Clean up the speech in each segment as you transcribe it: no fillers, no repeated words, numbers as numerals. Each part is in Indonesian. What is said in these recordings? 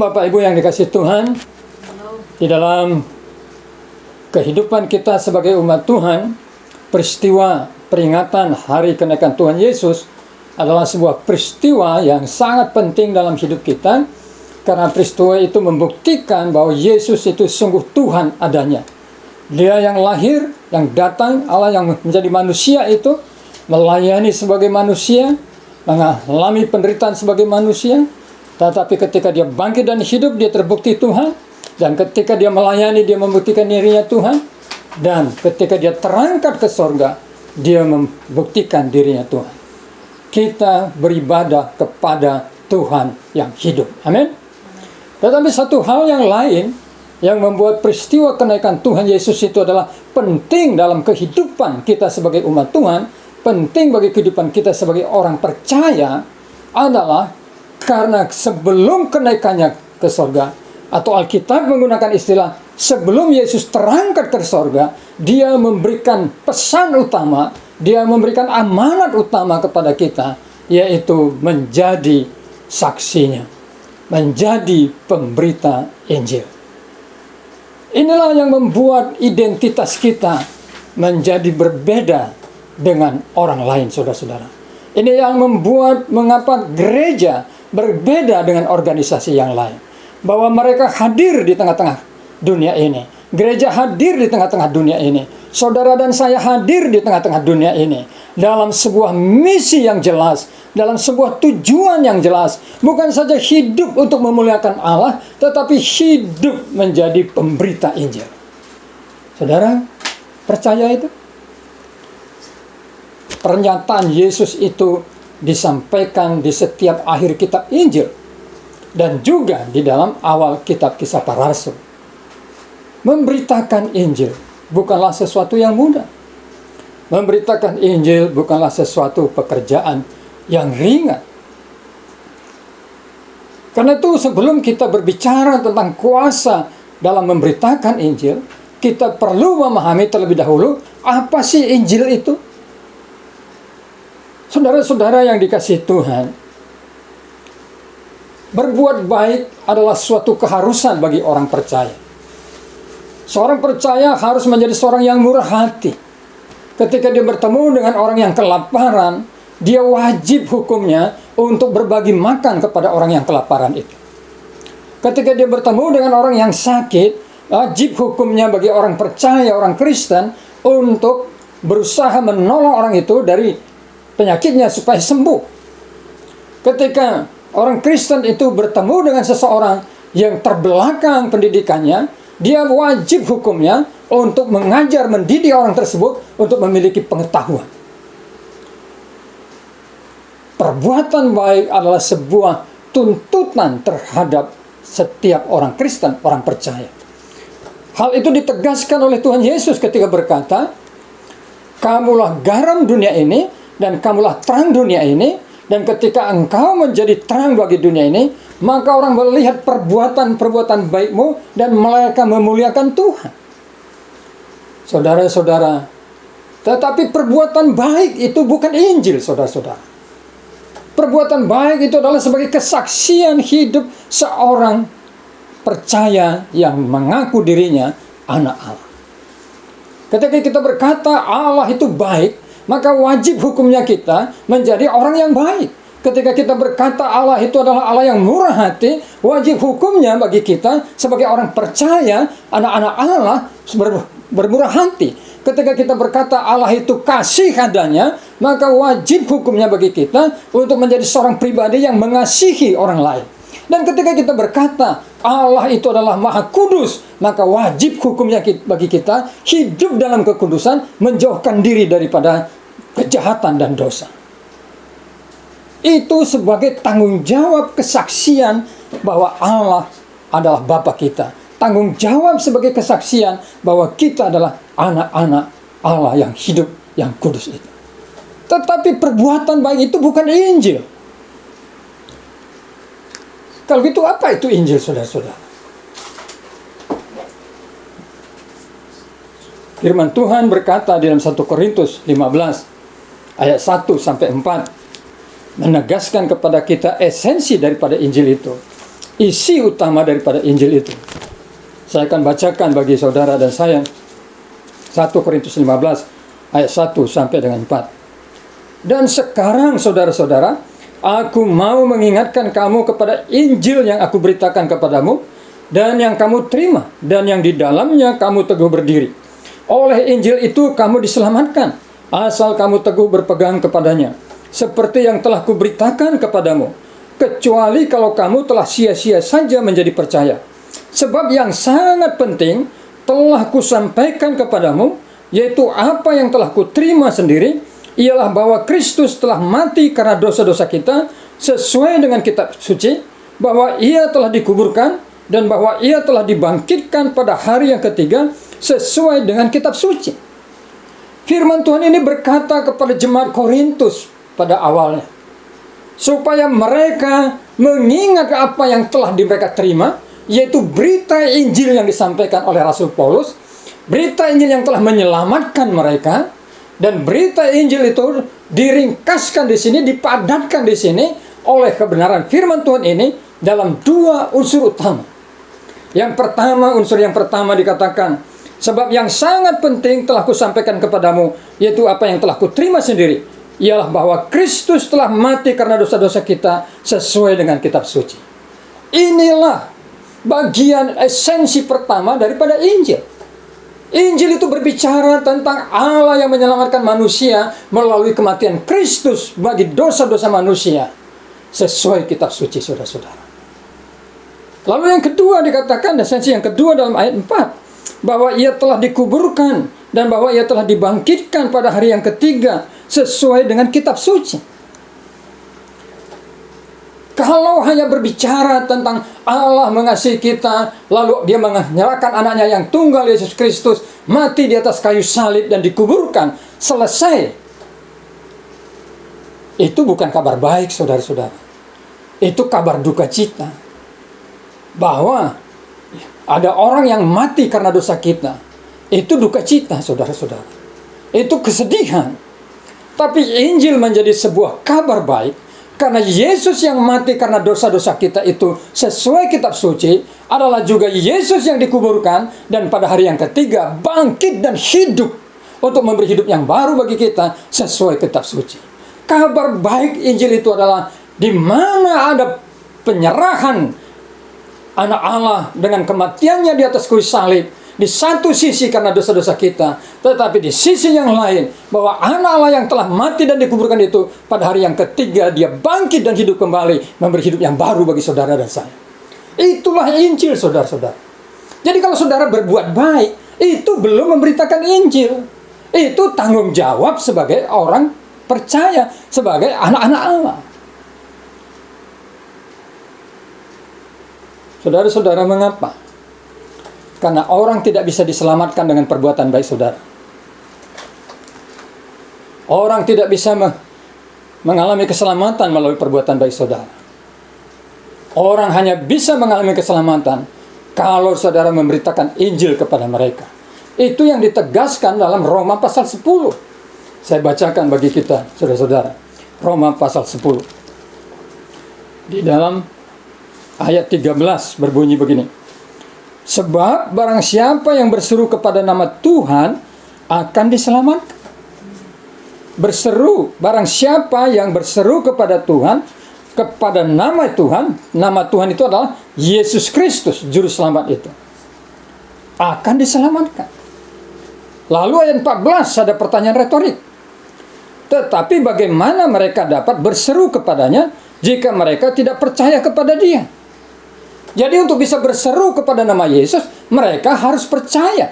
Bapak Ibu yang dikasihi Tuhan, di dalam kehidupan kita sebagai umat Tuhan, peristiwa peringatan hari kenaikan Tuhan Yesus adalah sebuah peristiwa yang sangat penting dalam hidup kita, karena peristiwa itu membuktikan bahwa Yesus itu sungguh Tuhan adanya. Dia yang lahir, yang datang, Allah yang menjadi manusia itu, melayani sebagai manusia, mengalami penderitaan sebagai manusia, tetapi ketika dia bangkit dan hidup, dia terbukti Tuhan. Dan ketika dia melayani, dia membuktikan dirinya Tuhan. Dan ketika dia terangkat ke sorga, dia membuktikan dirinya Tuhan. Kita beribadah kepada Tuhan yang hidup. Amin. Tetapi satu hal yang lain yang membuat peristiwa kenaikan Tuhan Yesus itu adalah penting dalam kehidupan kita sebagai umat Tuhan, penting bagi kehidupan kita sebagai orang percaya, adalah karena sebelum kenaikannya ke sorga, atau Alkitab menggunakan istilah sebelum Yesus terangkat ke sorga, dia memberikan pesan utama, dia memberikan amanat utama kepada kita, yaitu menjadi saksinya, menjadi pemberita Injil. Inilah yang membuat identitas kita menjadi berbeda dengan orang lain, saudara-saudara. Ini yang membuat mengapa gereja berbeda dengan organisasi yang lain. Bahwa mereka hadir di tengah-tengah dunia ini. Gereja hadir di tengah-tengah dunia ini. Saudara dan saya hadir di tengah-tengah dunia ini. Dalam sebuah misi yang jelas. Dalam sebuah tujuan yang jelas. Bukan saja hidup untuk memuliakan Allah, tetapi hidup menjadi pemberita Injil. Saudara, percaya itu? Pernyataan Yesus itu disampaikan di setiap akhir kitab Injil dan juga di dalam awal kitab Kisah Para Rasul. Memberitakan Injil bukanlah sesuatu yang mudah. Memberitakan Injil bukanlah sesuatu pekerjaan yang ringan. Karena itu sebelum kita berbicara tentang kuasa dalam memberitakan Injil, kita perlu memahami terlebih dahulu apa sih Injil itu. Saudara-saudara yang dikasihi Tuhan, berbuat baik adalah suatu keharusan bagi orang percaya. Seorang percaya harus menjadi seorang yang murah hati. Ketika dia bertemu dengan orang yang kelaparan, dia wajib hukumnya untuk berbagi makan kepada orang yang kelaparan itu. Ketika dia bertemu dengan orang yang sakit, wajib hukumnya bagi orang percaya, orang Kristen, untuk berusaha menolong orang itu dari penyakitnya supaya sembuh. Ketika orang Kristen itu bertemu dengan seseorang yang terbelakang pendidikannya, dia wajib hukumnya untuk mengajar, mendidik orang tersebut untuk memiliki pengetahuan. Perbuatan baik adalah sebuah tuntutan terhadap setiap orang Kristen, orang percaya. Hal itu ditegaskan oleh Tuhan Yesus ketika berkata, "Kamulah garam dunia ini, dan kamulah terang dunia ini, dan ketika engkau menjadi terang bagi dunia ini, maka orang melihat perbuatan-perbuatan baikmu, dan mereka memuliakan Tuhan." Saudara-saudara, tetapi perbuatan baik itu bukan Injil, saudara-saudara. Perbuatan baik itu adalah sebagai kesaksian hidup seorang percaya yang mengaku dirinya anak Allah. Ketika kita berkata Allah itu baik, maka wajib hukumnya kita menjadi orang yang baik. Ketika kita berkata Allah itu adalah Allah yang murah hati, wajib hukumnya bagi kita sebagai orang percaya, anak-anak Allah, bermurah hati. Ketika kita berkata Allah itu kasih adanya, maka wajib hukumnya bagi kita untuk menjadi seorang pribadi yang mengasihi orang lain. Dan ketika kita berkata Allah itu adalah Maha Kudus, maka wajib hukumnya bagi kita hidup dalam kekudusan, menjauhkan diri daripada kejahatan dan dosa. Itu sebagai tanggung jawab kesaksian bahwa Allah adalah Bapa kita. Tanggung jawab sebagai kesaksian bahwa kita adalah anak-anak Allah yang hidup, yang kudus itu. Tetapi perbuatan baik itu bukan Injil. Kalau gitu apa itu Injil, saudara-saudara? Firman Tuhan berkata di dalam 1 Korintus 15 ayat 1-4 menegaskan kepada kita esensi daripada Injil itu. isi utama daripada Injil itu. Saya akan bacakan bagi saudara dan saya 1 Korintus 15 ayat 1 sampai dengan 4. Dan sekarang saudara-saudara, aku mau mengingatkan kamu kepada Injil yang aku beritakan kepadamu, dan yang kamu terima, dan yang di dalamnya kamu teguh berdiri. Oleh Injil itu kamu diselamatkan, asal kamu teguh berpegang kepadanya, seperti yang telah kuberitakan kepadamu, kecuali kalau kamu telah sia-sia saja menjadi percaya. Sebab yang sangat penting telah kusampaikan kepadamu, yaitu apa yang telah kuterima sendiri, ialah bahwa Kristus telah mati karena dosa-dosa kita sesuai dengan kitab suci, bahwa ia telah dikuburkan, dan bahwa ia telah dibangkitkan pada hari yang ketiga sesuai dengan kitab suci. Firman Tuhan ini berkata kepada jemaat Korintus pada awalnya, supaya mereka mengingat apa yang telah mereka terima, yaitu berita Injil yang disampaikan oleh Rasul Paulus, berita Injil yang telah menyelamatkan mereka. Dan berita Injil itu diringkaskan di sini, dipadatkan di sini oleh kebenaran firman Tuhan ini dalam dua unsur utama. Unsur yang pertama dikatakan, sebab yang sangat penting telah kusampaikan kepadamu, yaitu apa yang telah kuterima sendiri, ialah bahwa Kristus telah mati karena dosa-dosa kita sesuai dengan kitab suci. Inilah bagian esensi pertama daripada Injil. Injil itu berbicara tentang Allah yang menyelamatkan manusia melalui kematian Kristus bagi dosa-dosa manusia sesuai kitab suci, saudara-saudara. Lalu yang kedua dikatakan, esensi yang kedua dalam ayat 4, bahwa ia telah dikuburkan dan bahwa ia telah dibangkitkan pada hari yang ketiga sesuai dengan kitab suci. Kalau hanya berbicara tentang Allah mengasihi kita, lalu dia menyerahkan anaknya yang tunggal Yesus Kristus mati di atas kayu salib dan dikuburkan, selesai. Itu bukan kabar baik, saudara-saudara. Itu kabar duka cita. Bahwa ada orang yang mati karena dosa kita. Itu duka cita, saudara-saudara. Itu kesedihan. Tapi Injil menjadi sebuah kabar baik, karena Yesus yang mati karena dosa-dosa kita itu sesuai kitab suci, adalah juga Yesus yang dikuburkan, dan pada hari yang ketiga bangkit dan hidup untuk memberi hidup yang baru bagi kita sesuai kitab suci. Kabar baik Injil itu adalah di mana ada penyerahan anak Allah dengan kematiannya di atas kayu salib, di satu sisi karena dosa-dosa kita, tetapi di sisi yang lain bahwa anak Allah yang telah mati dan dikuburkan itu pada hari yang ketiga dia bangkit dan hidup kembali, memberi hidup yang baru bagi saudara dan saya. Itulah Injil, saudara-saudara. Jadi kalau saudara berbuat baik, itu belum memberitakan Injil. Itu tanggung jawab sebagai orang percaya, sebagai anak-anak Allah. Saudara-saudara, mengapa? Karena orang tidak bisa diselamatkan dengan perbuatan baik saudara. Orang tidak bisa mengalami keselamatan melalui perbuatan baik saudara. Orang hanya bisa mengalami keselamatan kalau saudara memberitakan Injil kepada mereka. Itu yang ditegaskan dalam Roma pasal 10. Saya bacakan bagi kita, saudara-saudara. Roma pasal 10. Di dalam ayat 13 berbunyi begini. Sebab barang siapa yang berseru kepada nama Tuhan akan diselamatkan. Berseru, barang siapa yang berseru kepada Tuhan, kepada nama Tuhan itu adalah Yesus Kristus, juru selamat itu, akan diselamatkan. Lalu ayat 14 ada pertanyaan retorik. Tetapi bagaimana mereka dapat berseru kepadanya jika mereka tidak percaya kepada dia? Jadi untuk bisa berseru kepada nama Yesus, mereka harus percaya.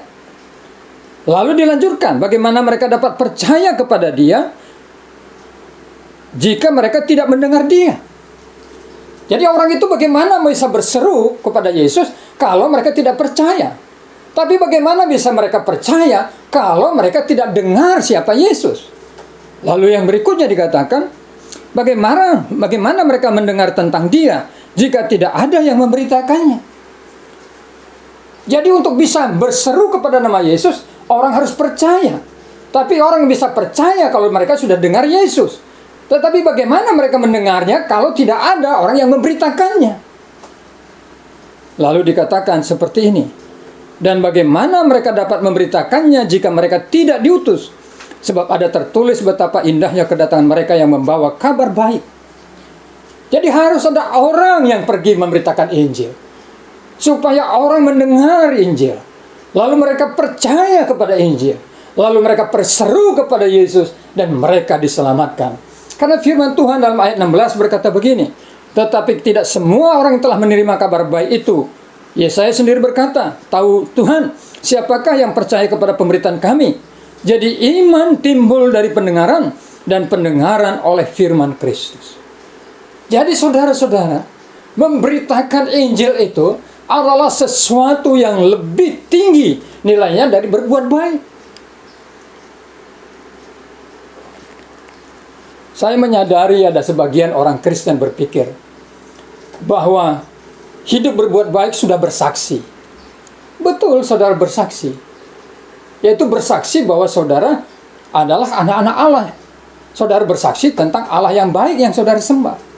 Lalu dilanjutkan, bagaimana mereka dapat percaya kepada dia jika mereka tidak mendengar dia? Jadi orang itu bagaimana bisa berseru kepada Yesus kalau mereka tidak percaya? Tapi bagaimana bisa mereka percaya kalau mereka tidak dengar siapa Yesus? Lalu yang berikutnya dikatakan, bagaimana mereka mendengar tentang dia jika tidak ada yang memberitakannya? Jadi untuk bisa berseru kepada nama Yesus, orang harus percaya. Tapi orang bisa percaya kalau mereka sudah dengar Yesus. Tetapi bagaimana mereka mendengarnya kalau tidak ada orang yang memberitakannya? Lalu dikatakan seperti ini, dan bagaimana mereka dapat memberitakannya jika mereka tidak diutus? Sebab ada tertulis betapa indahnya kedatangan mereka yang membawa kabar baik. Jadi harus ada orang yang pergi memberitakan Injil, supaya orang mendengar Injil, lalu mereka percaya kepada Injil, lalu mereka berseru kepada Yesus, dan mereka diselamatkan. Karena firman Tuhan dalam ayat 16 berkata begini, tetapi tidak semua orang telah menerima kabar baik itu. Yesaya sendiri berkata, tahu Tuhan, siapakah yang percaya kepada pemberitaan kami? Jadi iman timbul dari pendengaran, dan pendengaran oleh firman Kristus. Jadi saudara-saudara, memberitakan Injil itu adalah sesuatu yang lebih tinggi nilainya dari berbuat baik. Saya menyadari ada sebagian orang Kristen berpikir bahwa hidup berbuat baik sudah bersaksi. Betul, saudara bersaksi. Yaitu bersaksi bahwa saudara adalah anak-anak Allah. Saudara bersaksi tentang Allah yang baik yang saudara sembah.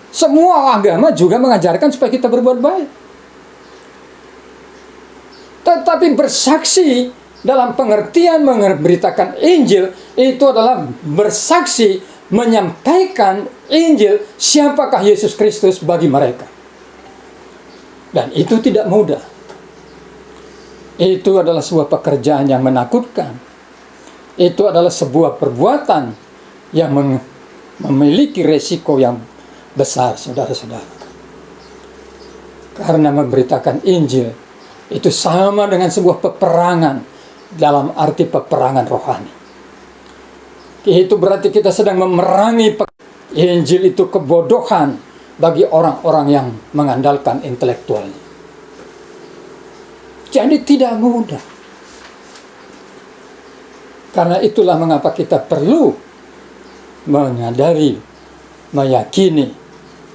Semua agama juga mengajarkan supaya kita berbuat baik. Tetapi bersaksi dalam pengertian memberitakan Injil itu adalah bersaksi menyampaikan Injil siapakah Yesus Kristus bagi mereka. Dan itu tidak mudah. Itu adalah sebuah pekerjaan yang menakutkan. Itu adalah sebuah perbuatan yang memiliki resiko yang besar, saudara-saudara. Karena memberitakan Injil itu sama dengan sebuah peperangan dalam arti peperangan rohani. Itu berarti kita sedang memerangi. Injil itu kebodohan bagi orang-orang yang mengandalkan intelektualnya. Jadi tidak mudah. Karena itulah mengapa kita perlu menyadari, meyakini,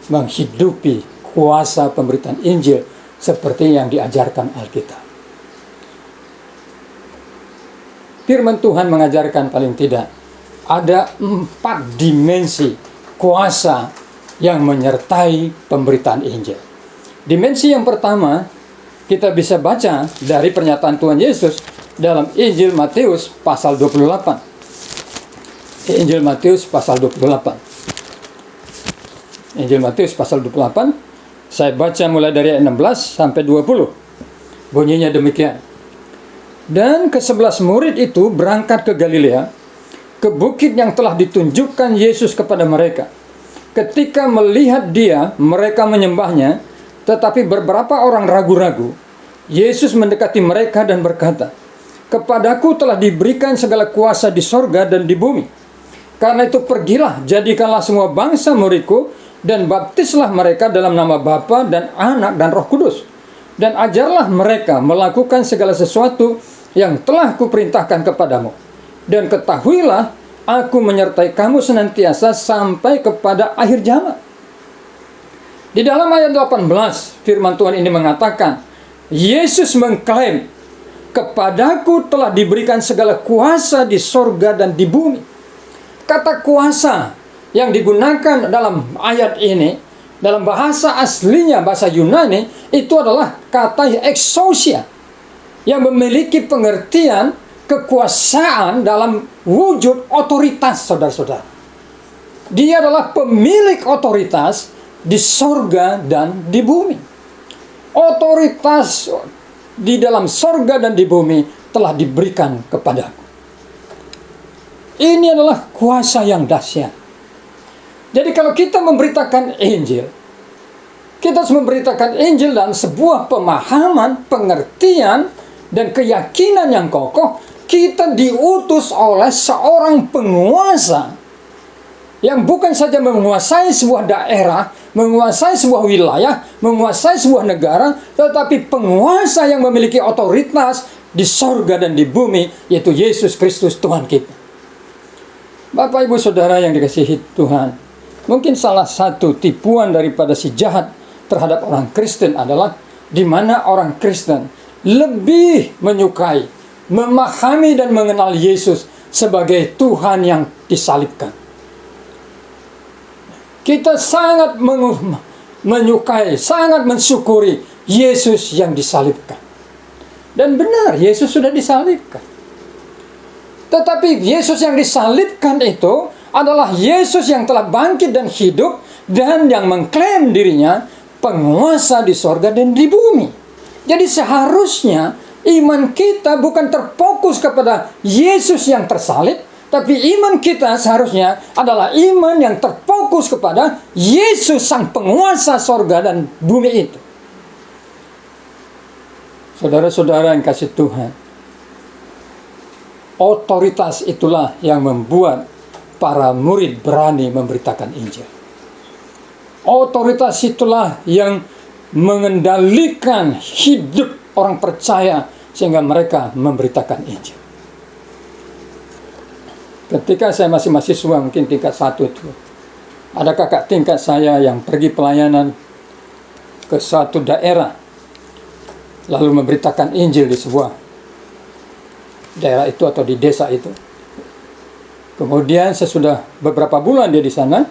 menghidupi kuasa pemberitaan Injil seperti yang diajarkan Alkitab. Firman Tuhan mengajarkan paling tidak ada 4 dimensi kuasa yang menyertai pemberitaan Injil. Dimensi yang pertama kita bisa baca dari pernyataan Tuhan Yesus dalam Injil Matius pasal 28. Injil Matius pasal 28. Injil Matius pasal 28. Saya baca mulai dari ayat 16 sampai 20. Bunyinya demikian. Dan ke-11 murid itu berangkat ke Galilea, ke bukit yang telah ditunjukkan Yesus kepada mereka. Ketika melihat dia, mereka menyembahnya, tetapi beberapa orang ragu-ragu. Yesus mendekati mereka dan berkata, kepadaku telah diberikan segala kuasa di sorga dan di bumi. Karena itu pergilah, jadikanlah semua bangsa muridku, dan baptislah mereka dalam nama Bapa dan Anak dan Roh Kudus. Dan ajarlah mereka melakukan segala sesuatu yang telah kuperintahkan kepadamu. Dan ketahuilah, aku menyertai kamu senantiasa sampai kepada akhir zaman. Di dalam ayat 18, firman Tuhan ini mengatakan, Yesus mengklaim, kepadaku telah diberikan segala kuasa di sorga dan di bumi. Kata kuasa yang digunakan dalam ayat ini, dalam bahasa aslinya, bahasa Yunani, itu adalah kata exousia, yang memiliki pengertian kekuasaan dalam wujud otoritas, saudara-saudara. Dia adalah pemilik otoritas di sorga dan di bumi. Otoritas di dalam sorga dan di bumi telah diberikan kepadaku. Ini adalah kuasa yang dahsyat. Jadi kalau kita memberitakan Injil, kita harus memberitakan Injil dalam sebuah pemahaman, pengertian, dan keyakinan yang kokoh. Kita diutus oleh seorang penguasa yang bukan saja menguasai sebuah daerah, menguasai sebuah wilayah, menguasai sebuah negara, tetapi penguasa yang memiliki otoritas di sorga dan di bumi, yaitu Yesus Kristus Tuhan kita. Bapak, Ibu, Saudara yang dikasihi Tuhan, mungkin salah satu tipuan daripada si jahat terhadap orang Kristen adalah di mana orang Kristen lebih menyukai, memahami dan mengenal Yesus sebagai Tuhan yang disalibkan. Kita sangat menyukai, sangat mensyukuri Yesus yang disalibkan. Dan benar, Yesus sudah disalibkan. Tetapi Yesus yang disalibkan itu adalah Yesus yang telah bangkit dan hidup, dan yang mengklaim dirinya penguasa di sorga dan di bumi. Jadi seharusnya iman kita bukan terfokus kepada Yesus yang tersalib, tapi iman kita seharusnya adalah iman yang terfokus kepada Yesus sang penguasa sorga dan bumi itu. Saudara-saudara yang kasih Tuhan, otoritas itulah yang membuat para murid berani memberitakan Injil. Otoritas itulah yang mengendalikan hidup orang percaya sehingga mereka memberitakan Injil. Ketika saya masih mahasiswa, mungkin tingkat 1 itu, ada kakak tingkat saya yang pergi pelayanan ke suatu daerah, lalu memberitakan Injil di sebuah daerah itu atau di desa itu. Kemudian sesudah beberapa bulan dia di sana,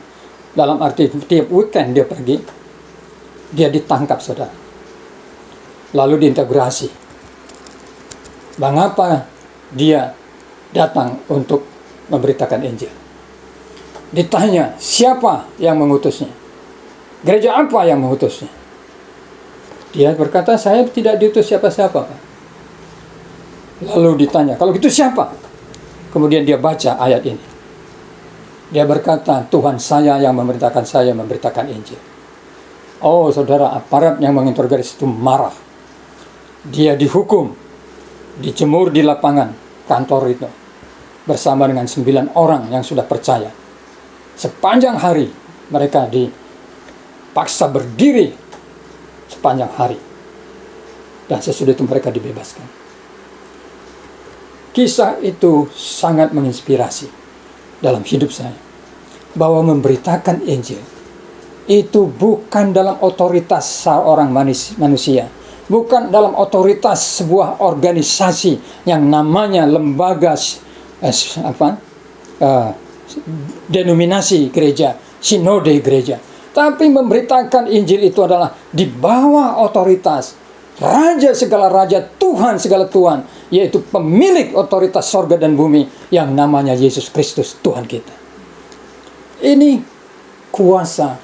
dalam arti tiap weekend dia pergi, dia ditangkap, saudara. Lalu diintegrasi. Mengapa dia datang untuk memberitakan Injil? Ditanya, siapa yang mengutusnya? Gereja apa yang mengutusnya? Dia berkata, saya tidak diutus siapa-siapa, Pak. Lalu ditanya, kalau gitu siapa? Kemudian dia baca ayat ini. Dia berkata, Tuhan saya yang memerintahkan saya memberitakan Injil. Oh, saudara, aparat yang menginterogasi itu marah. Dia dihukum, dijemur di lapangan kantor itu, bersama dengan 9 orang yang sudah percaya. Sepanjang hari mereka dipaksa berdiri sepanjang hari. Dan sesudah itu mereka dibebaskan. Kisah itu sangat menginspirasi dalam hidup saya. Bahwa memberitakan Injil itu bukan dalam otoritas seorang manusia. Bukan dalam otoritas sebuah organisasi yang namanya lembaga denominasi gereja, sinode gereja. Tapi memberitakan Injil itu adalah di bawah otoritas Raja segala raja, Tuhan segala Tuhan, yaitu pemilik otoritas sorga dan bumi yang namanya Yesus Kristus, Tuhan kita. Ini kuasa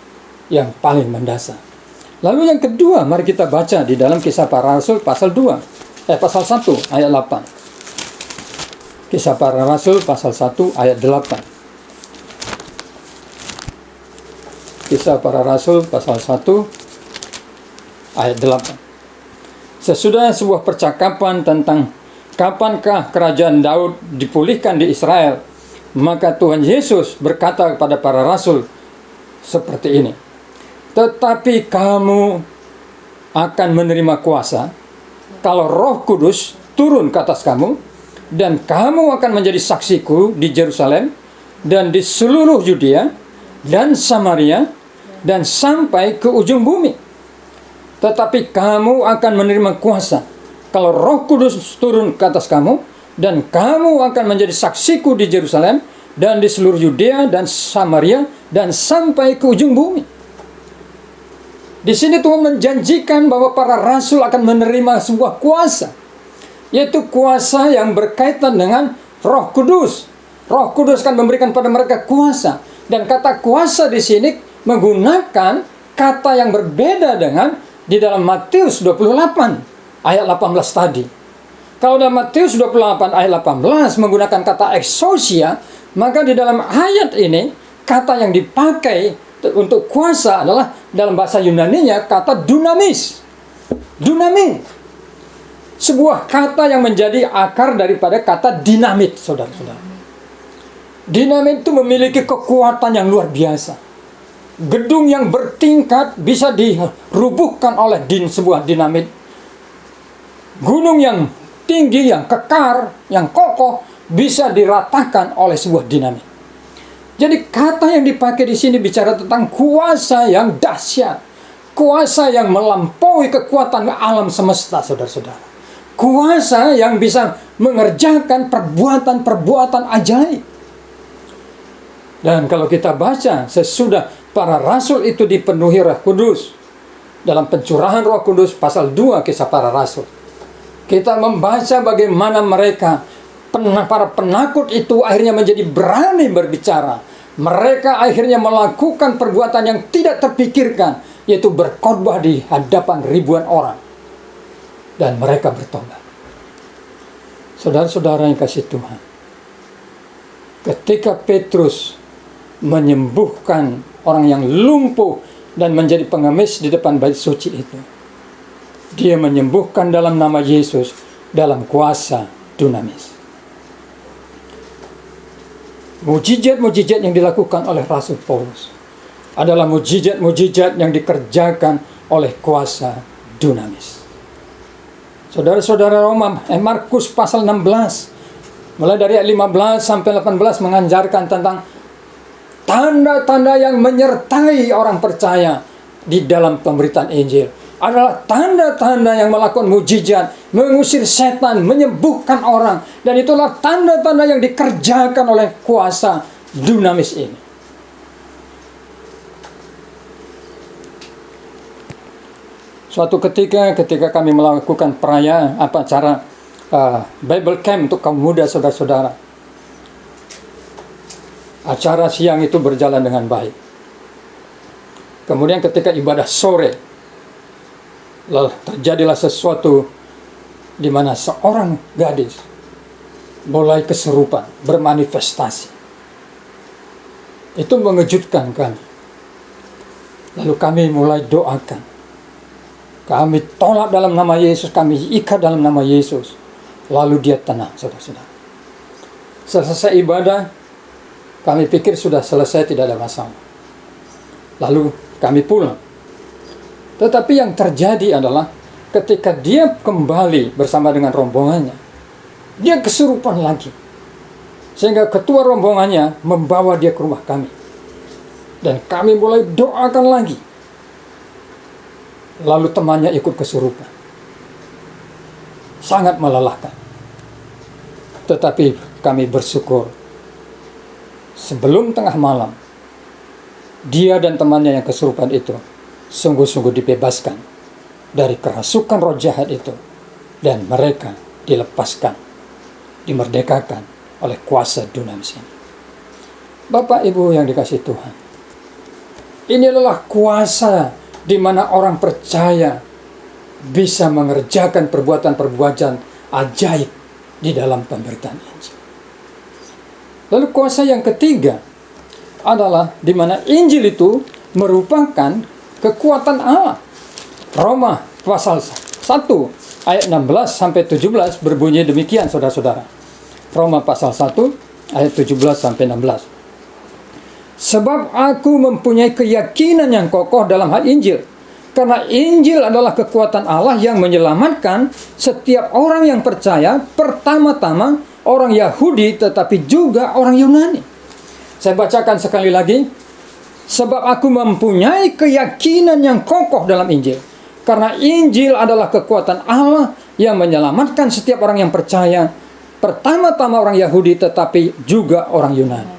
yang paling mendasar. Lalu yang kedua, mari kita baca di dalam Kisah Para Rasul pasal pasal 1 ayat 8. Kisah Para Rasul pasal 1 ayat 8. Kisah Para Rasul pasal 1 ayat 8. Sesudah sebuah percakapan tentang kapankah kerajaan Daud dipulihkan di Israel, maka Tuhan Yesus berkata kepada para rasul seperti ini. Tetapi kamu akan menerima kuasa kalau Roh Kudus turun ke atas kamu, dan kamu akan menjadi saksiku di Yerusalem dan di seluruh Yudea dan Samaria dan sampai ke ujung bumi. Tetapi kamu akan menerima kuasa kalau Roh Kudus turun ke atas kamu, dan kamu akan menjadi saksiku di Yerusalem dan di seluruh Yudea dan Samaria dan sampai ke ujung bumi. Di sini Tuhan menjanjikan bahwa para rasul akan menerima sebuah kuasa, yaitu kuasa yang berkaitan dengan Roh Kudus. Roh Kudus akan memberikan pada mereka kuasa, dan kata kuasa di sini menggunakan kata yang berbeda dengan di dalam Matius 28 ayat 18 tadi. Kalau dalam Matius 28 ayat 18 menggunakan kata exousia, maka di dalam ayat ini kata yang dipakai untuk kuasa adalah dalam bahasa Yunaninya kata dunamis. Dunamis. Sebuah kata yang menjadi akar daripada kata dinamit, saudara-saudara. Dinamit itu memiliki kekuatan yang luar biasa. Gedung yang bertingkat bisa dirubuhkan oleh sebuah dinamit. Gunung yang tinggi, yang kekar, yang kokoh bisa diratakan oleh sebuah dinamit. Jadi kata yang dipakai di sini bicara tentang kuasa yang dahsyat, kuasa yang melampaui kekuatan alam semesta, saudara-saudara. Kuasa yang bisa mengerjakan perbuatan-perbuatan ajaib. Dan kalau kita baca sesudah para rasul itu dipenuhi Roh Kudus, dalam pencurahan Roh Kudus pasal 2 Kisah Para Rasul. Kita membaca bagaimana mereka, para penakut itu akhirnya menjadi berani berbicara. Mereka akhirnya melakukan perbuatan yang tidak terpikirkan, yaitu berkhotbah di hadapan ribuan orang. Dan mereka bertobat. Saudara-saudara yang kasih Tuhan, ketika Petrus menyembuhkan orang yang lumpuh dan menjadi pengemis di depan bait suci itu, dia menyembuhkan dalam nama Yesus, dalam kuasa dunamis. Mujizat-mujizat yang dilakukan oleh Rasul Paulus adalah mujizat-mujizat yang dikerjakan oleh kuasa dunamis. Saudara-saudara, Markus pasal 16 mulai dari ayat 15 sampai 18 mengajarkan tentang tanda-tanda yang menyertai orang percaya di dalam pemberitaan Injil. Adalah tanda-tanda yang melakukan mujizat, mengusir setan, menyembuhkan orang. Dan itulah tanda-tanda yang dikerjakan oleh kuasa dunamis ini. Suatu ketika kami melakukan perayaan acara Bible Camp untuk kaum muda, saudara-saudara. Acara siang itu berjalan dengan baik. Kemudian ketika ibadah sore, lalu terjadilah sesuatu di mana seorang gadis mulai kesurupan, bermanifestasi. Itu mengejutkan kami. Lalu kami mulai doakan. Kami tolak dalam nama Yesus, kami ikat dalam nama Yesus. Lalu dia tenang, saudara-saudara. Selesai ibadah, kami pikir sudah selesai, tidak ada masalah. Lalu kami pulang. Tetapi yang terjadi adalah ketika dia kembali bersama dengan rombongannya, dia kesurupan lagi. Sehingga ketua rombongannya membawa dia ke rumah kami. Dan kami mulai doakan lagi. Lalu temannya ikut kesurupan. Sangat melelahkan. Tetapi kami bersyukur. Sebelum tengah malam, dia dan temannya yang kesurupan itu sungguh-sungguh dibebaskan dari kerasukan roh jahat itu, dan mereka dilepaskan, dimerdekakan oleh kuasa dunamis ini. Bapak Ibu yang dikasihi Tuhan, ini adalah kuasa di mana orang percaya bisa mengerjakan perbuatan-perbuatan ajaib di dalam pemberitaan Injil. Lalu kuasa yang ketiga adalah di mana Injil itu merupakan kekuatan Allah. Roma pasal 1 ayat 16 sampai 17 berbunyi demikian, saudara-saudara. Roma pasal 1 ayat 17 sampai 16. Sebab aku mempunyai keyakinan yang kokoh dalam hal Injil, karena Injil adalah kekuatan Allah yang menyelamatkan setiap orang yang percaya, pertama-tama orang Yahudi tetapi juga orang Yunani. Saya bacakan sekali lagi. Sebab aku mempunyai keyakinan yang kokoh dalam Injil. Karena Injil adalah kekuatan Allah yang menyelamatkan setiap orang yang percaya. Pertama-tama orang Yahudi tetapi juga orang Yunani.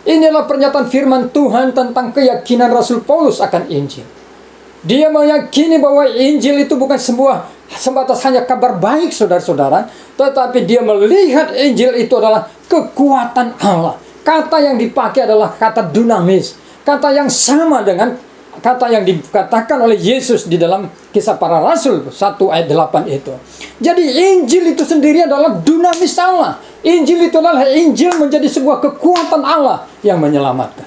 Inilah pernyataan firman Tuhan tentang keyakinan Rasul Paulus akan Injil. Dia meyakini bahwa Injil itu bukan sebatas hanya kabar baik, saudara-saudara. Tetapi dia melihat Injil itu adalah kekuatan Allah. Kata yang dipakai adalah kata dunamis. Kata yang sama dengan kata yang dikatakan oleh Yesus di dalam Kisah Para Rasul 1 ayat 8 itu. Jadi Injil itu sendiri adalah dunamis Allah. Injil itu adalah Injil menjadi sebuah kekuatan Allah yang menyelamatkan.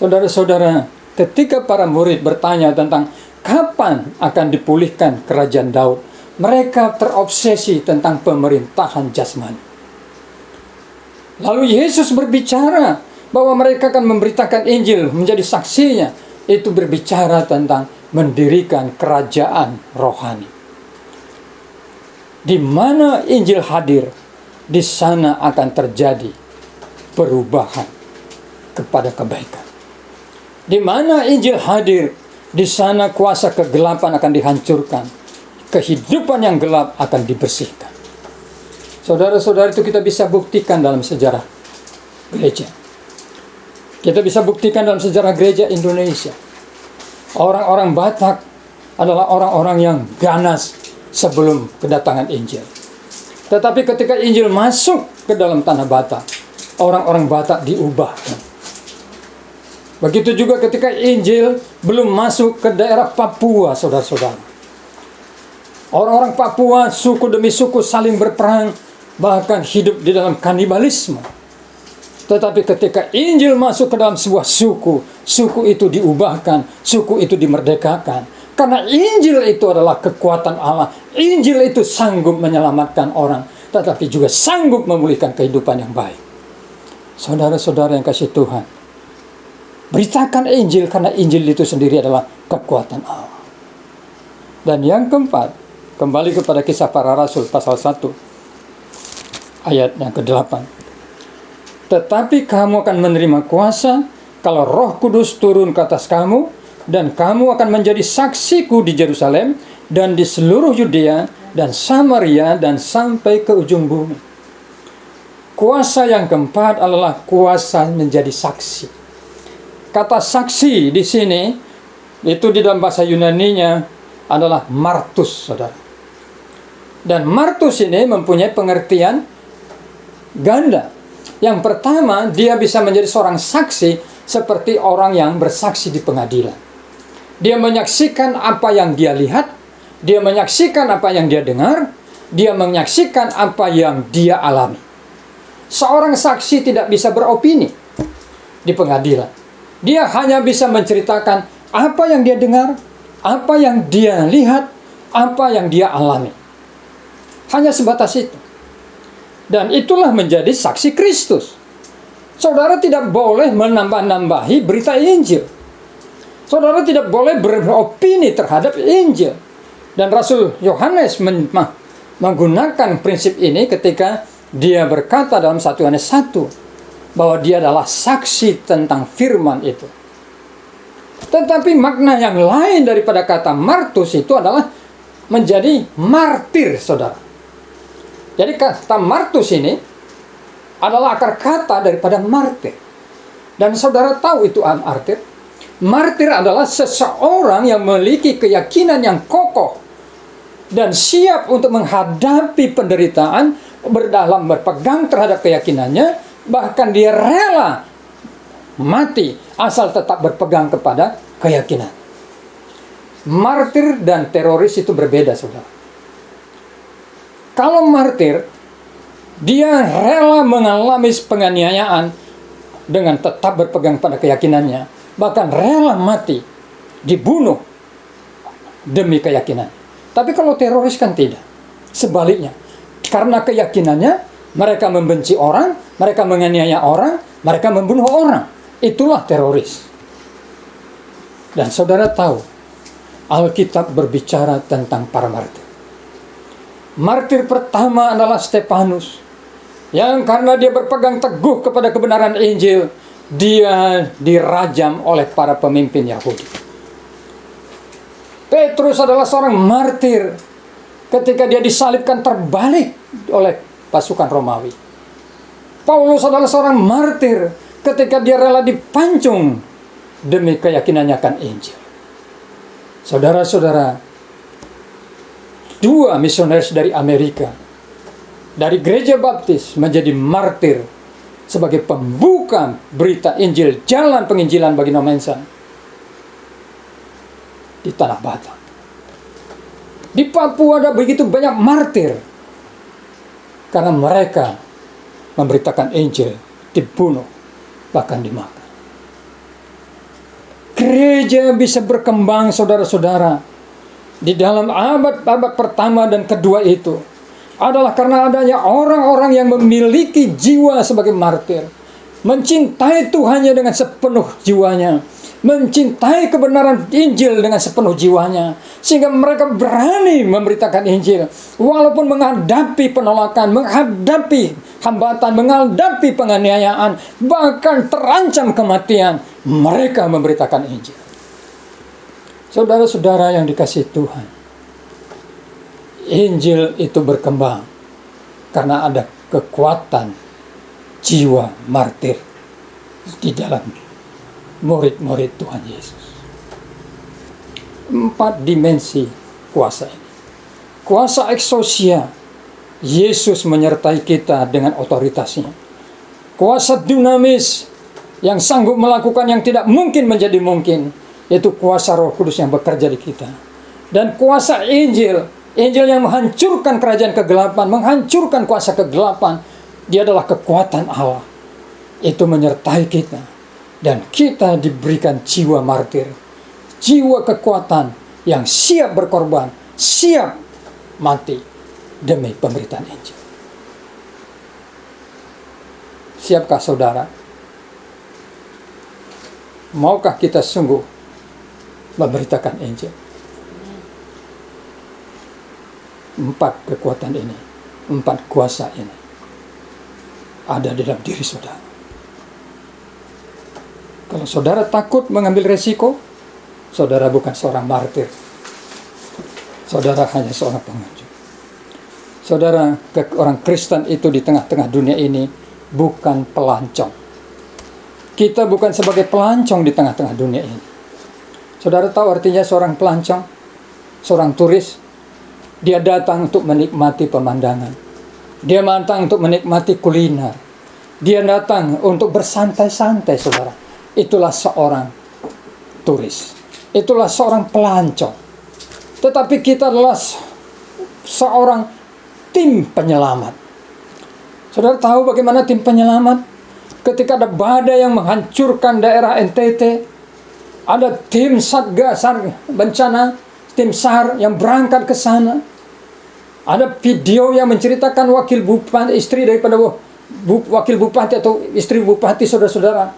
Saudara-saudara, ketika para murid bertanya tentang kapan akan dipulihkan kerajaan Daud, mereka terobsesi tentang pemerintahan jasmani. Lalu Yesus berbicara bahwa mereka akan memberitakan Injil, menjadi saksinya. Itu berbicara tentang mendirikan kerajaan rohani. Di mana Injil hadir, di sana akan terjadi perubahan kepada kebaikan. Di mana Injil hadir, di sana kuasa kegelapan akan dihancurkan. Kehidupan yang gelap akan dibersihkan. Saudara-saudara, itu kita bisa buktikan dalam sejarah gereja. Kita bisa buktikan dalam sejarah gereja Indonesia. Orang-orang Batak adalah orang-orang yang ganas sebelum kedatangan Injil. Tetapi ketika Injil masuk ke dalam tanah Batak, orang-orang Batak diubahkan. Begitu juga ketika Injil belum masuk ke daerah Papua, saudara-saudara. Orang-orang Papua, suku demi suku saling berperang, bahkan hidup di dalam kanibalisme. Tetapi ketika Injil masuk ke dalam sebuah suku, suku itu diubahkan, suku itu dimerdekakan. Karena Injil itu adalah kekuatan Allah. Injil itu sanggup menyelamatkan orang, tetapi juga sanggup memulihkan kehidupan yang baik. Saudara-saudara yang kasih Tuhan, beritakan Injil, karena Injil itu sendiri adalah kekuatan Allah. Dan yang keempat, kembali kepada Kisah Para Rasul pasal 1 ayat yang ke-8. Tetapi kamu akan menerima kuasa kalau Roh Kudus turun ke atas kamu, dan kamu akan menjadi saksiku di Yerusalem dan di seluruh Yudea dan Samaria dan sampai ke ujung bumi. Kuasa yang keempat adalah kuasa menjadi saksi. Kata saksi di sini itu di dalam bahasa Yunaninya adalah martus, saudara. Dan martus ini mempunyai pengertian ganda. Yang pertama, dia bisa menjadi seorang saksi seperti orang yang bersaksi di pengadilan. Dia menyaksikan apa yang dia lihat, dia menyaksikan apa yang dia dengar, dia menyaksikan apa yang dia alami. Seorang saksi tidak bisa beropini di pengadilan. Dia hanya bisa menceritakan apa yang dia dengar, apa yang dia lihat, apa yang dia alami. Hanya sebatas itu. Dan itulah menjadi saksi Kristus. Saudara tidak boleh menambah-nambahi berita Injil. Saudara tidak boleh beropini terhadap Injil. Dan Rasul Yohanes menggunakan prinsip ini ketika dia berkata dalam 1 Yohanes 1 bahwa dia adalah saksi tentang firman itu. Tetapi makna yang lain daripada kata martus itu adalah menjadi martir, saudara. Jadi kata martus ini adalah akar kata daripada martir. Dan saudara tahu itu martir? Martir adalah seseorang yang memiliki keyakinan yang kokoh dan siap untuk menghadapi penderitaan, berpegang terhadap keyakinannya, bahkan dia rela mati asal tetap berpegang kepada keyakinan. Martir dan teroris itu berbeda, saudara. Kalau martir, dia rela mengalami penganiayaan dengan tetap berpegang pada keyakinannya, bahkan rela mati, dibunuh demi keyakinan. Tapi kalau teroris kan tidak. Sebaliknya, karena keyakinannya, mereka membenci orang, mereka menganiaya orang, mereka membunuh orang. Itulah teroris. Dan saudara tahu, Alkitab berbicara tentang para martir. Martir pertama adalah Stefanus, yang karena dia berpegang teguh kepada kebenaran Injil, dia dirajam oleh para pemimpin Yahudi. Petrus adalah seorang martir ketika dia disalibkan terbalik oleh pasukan Romawi. Paulus adalah seorang martir ketika dia rela dipancung demi keyakinannya akan Injil. Saudara-saudara, 2 misionaris dari Amerika, dari gereja baptis menjadi martir sebagai pembuka berita Injil, jalan penginjilan bagi nomensan di tanah Batak. Di Papua ada begitu banyak martir karena mereka memberitakan Injil, dibunuh, bahkan dimakan. Gereja bisa berkembang, saudara-saudara, di dalam abad pertama dan kedua itu adalah karena adanya orang-orang yang memiliki jiwa sebagai martir, mencintai Tuhannya dengan sepenuh jiwanya, mencintai kebenaran Injil dengan sepenuh jiwanya, sehingga mereka berani memberitakan Injil walaupun menghadapi penolakan, menghadapi hambatan, menghadapi penganiayaan, bahkan terancam kematian. Mereka memberitakan Injil. Saudara-saudara yang dikasihi Tuhan, Injil itu berkembang karena ada kekuatan jiwa martir di dalam murid-murid Tuhan Yesus. 4 dimensi kuasa ini. Kuasa eksosia, Yesus menyertai kita dengan otoritasnya. Kuasa dinamis, yang sanggup melakukan yang tidak mungkin menjadi mungkin, yaitu kuasa Roh Kudus yang bekerja di kita. Dan kuasa Injil, Injil yang menghancurkan kerajaan kegelapan, menghancurkan kuasa kegelapan, dia adalah kekuatan Allah. Itu menyertai kita. Dan kita diberikan jiwa martir, jiwa kekuatan yang siap berkorban, siap mati demi pemberitaan Injil. Siapkah saudara? Maukah kita sungguh memberitakan Injil? 4 kekuatan ini, 4 kuasa ini ada di dalam diri saudara. Kalau saudara takut mengambil resiko, saudara bukan seorang martir. Saudara hanya seorang pengunjung. Saudara, orang Kristen itu di tengah-tengah dunia ini bukan pelancong. Kita bukan sebagai pelancong di tengah-tengah dunia ini. Saudara tahu artinya seorang pelancong? Seorang turis. Dia datang untuk menikmati pemandangan. Dia datang untuk menikmati kuliner. Dia datang untuk bersantai-santai, saudara. Itulah seorang turis. Itulah seorang pelancong. Tetapi kita adalah seorang tim penyelamat. Saudara tahu bagaimana tim penyelamat? Ketika ada badai yang menghancurkan daerah NTT, ada tim Satgas bencana, tim SAR yang berangkat ke sana. Ada video yang menceritakan wakil bupati, istri daripada wakil bupati atau istri bupati, saudara-saudara.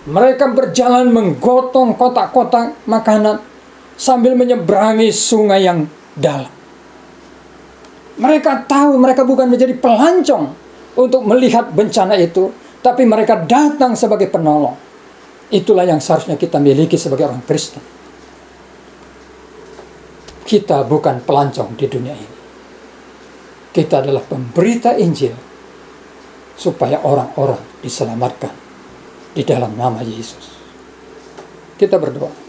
Mereka berjalan menggotong kotak-kotak makanan sambil menyeberangi sungai yang dalam. Mereka tahu mereka bukan menjadi pelancong untuk melihat bencana itu, tapi mereka datang sebagai penolong. Itulah yang seharusnya kita miliki sebagai orang Kristen. Kita bukan pelancong di dunia ini. Kita adalah pemberita Injil supaya orang-orang diselamatkan di dalam nama Yesus. Kita berdoa.